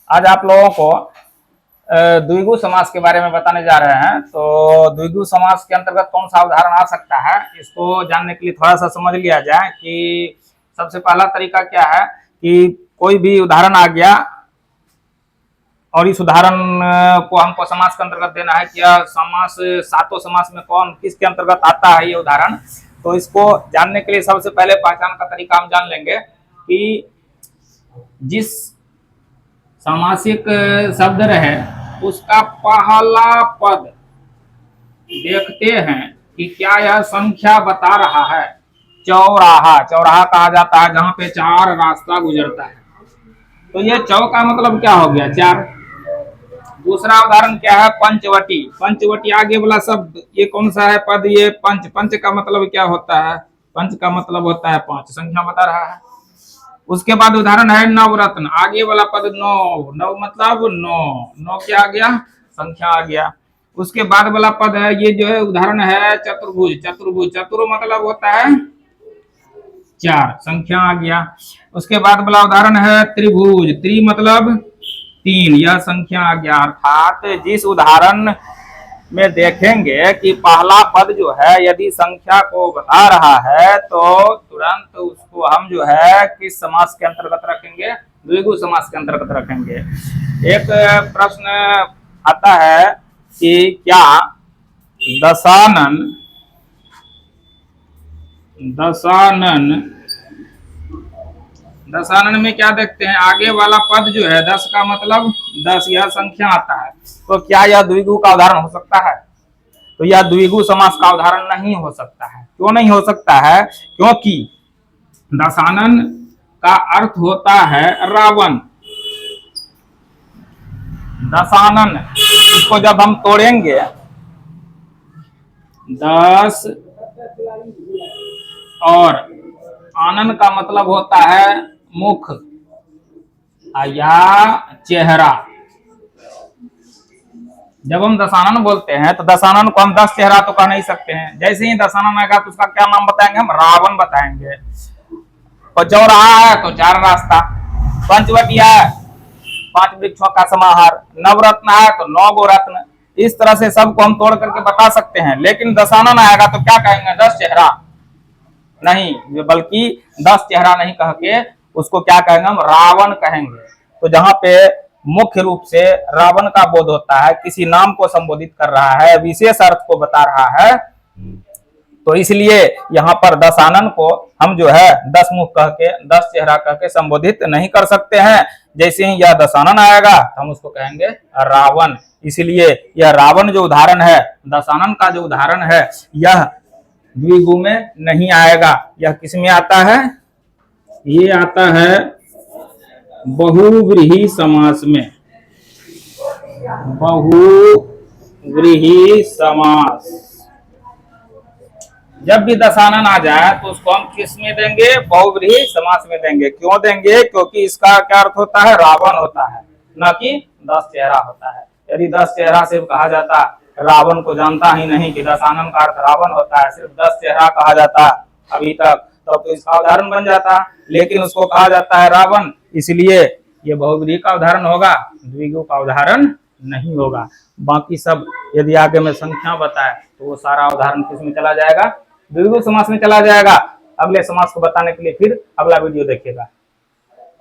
आज आप लोगों को द्विगु समास के बारे में बताने जा रहे हैं। तो द्विगु समास के अंतर्गत कौन सा उदाहरण आ सकता है, इसको जानने के लिए थोड़ा सा समझ लिया जाए कि सबसे पहला तरीका क्या है कि कोई भी उदाहरण आ गया और इस उदाहरण को हमको समास के अंतर्गत देना है कि समास सातों समास में कौन किसके अंतर्गत आता है ये उदाहरण। तो इसको जानने के लिए सबसे पहले पहचान का तरीका हम जान लेंगे कि जिस सामासिक शब्द रहे उसका पहला पद देखते हैं कि क्या यह संख्या बता रहा है। चौराहा, चौराहा कहा जाता है जहां पे चार रास्ता गुजरता है। तो ये चौ का मतलब क्या हो गया, चार। दूसरा उदाहरण क्या है, पंचवटी। पंचवटी आगे वाला शब्द ये कौन सा है पद, ये पंच। पंच का मतलब क्या होता है, पंच का मतलब होता है पांच, संख्या बता रहा है। उसके बाद उदाहरण है नवरत्न, आगे वाला पद नौ, नौ मतलब नौ, नौ क्या आ गया, संख्या आ गया। उसके बाद वाला पद है ये जो है उदाहरण है चतुर्भुज, चतुर्भुज, चतुर मतलब होता है चार, संख्या आ गया। उसके बाद वाला उदाहरण है त्रिभुज, त्रि मतलब तीन, यह संख्या आ गया। अर्थात जिस उदाहरण में देखेंगे कि पहला पद जो है यदि संख्या को बता रहा है तो तुरंत उसको हम जो है किस समास के अंतर्गत रखेंगे, द्विगु समास के अंतर्गत रखेंगे। एक प्रश्न आता है कि क्या दशानन, दशानन, दशानन में क्या देखते हैं, आगे वाला पद जो है दस का मतलब दस, यह संख्या आता है। तो क्या यह द्विगु का उदाहरण हो सकता है? तो यह द्विगु समास का उदाहरण नहीं हो सकता है। क्यों नहीं हो सकता है? क्योंकि दशानन का अर्थ होता है रावण। दशानन, इसको जब हम तोड़ेंगे, दस और आनन का मतलब होता है मुख या चेहरा। जब हम दशानन बोलते हैं तो दशानन को हम 10 चेहरा तो कह नहीं सकते हैं। जैसे ही दशानन आएगा तो उसका क्या नाम बताएंगे, हम रावण बताएंगे। और चौराहा है तो चार रास्ता, पंचवटी है पांच वृक्षों का समाहार, नवरत्न है तो 9 गो रत्न। इस तरह से सबको हम तोड़ करके बता सकते हैं। लेकिन दशानन आएगा तो क्या कहेंगे, 10 चेहरा नहीं, बल्कि 10 चेहरा नहीं कह के उसको क्या कहेंगे, हम रावण कहेंगे। तो जहां पे मुख्य रूप से रावण का बोध होता है, किसी नाम को संबोधित कर रहा है, विशेष अर्थ को बता रहा है, तो इसलिए यहाँ पर दशानन को हम जो है 10 मुख कह के 10 चेहरा कह के संबोधित नहीं कर सकते हैं। जैसे ही यह दशानन आएगा तो हम उसको कहेंगे रावण। इसलिए यह रावण जो उदाहरण है, दशानन का जो उदाहरण है, यह द्विगु में नहीं आएगा। यह किस में आता है, ये आता है बहुव्रीहि समास में। बहुव्रीहि समास, जब भी दशानन आ जाए तो उसको हम किस में देंगे, बहुव्रीहि समास में देंगे। क्यों देंगे? क्योंकि इसका क्या अर्थ होता है, रावण होता है, न कि 10 चेहरा होता है। यदि 10 चेहरा से कहा जाता, रावण को जानता ही नहीं कि दशानन का अर्थ रावण होता है, सिर्फ 10 चेहरा कहा जाता अभी तक, तो इसका उदाहरण बन जाता। लेकिन उसको कहा जाता है रावण, इसलिए ये बहुव्रीहि का उदाहरण होगा, द्विगु का उदाहरण नहीं होगा। बाकी सब यदि आगे में संख्या बताए तो वो सारा उदाहरण किस में चला जाएगा, द्विगु समास में चला जाएगा। अगले समास को बताने के लिए फिर अगला वीडियो देखिएगा।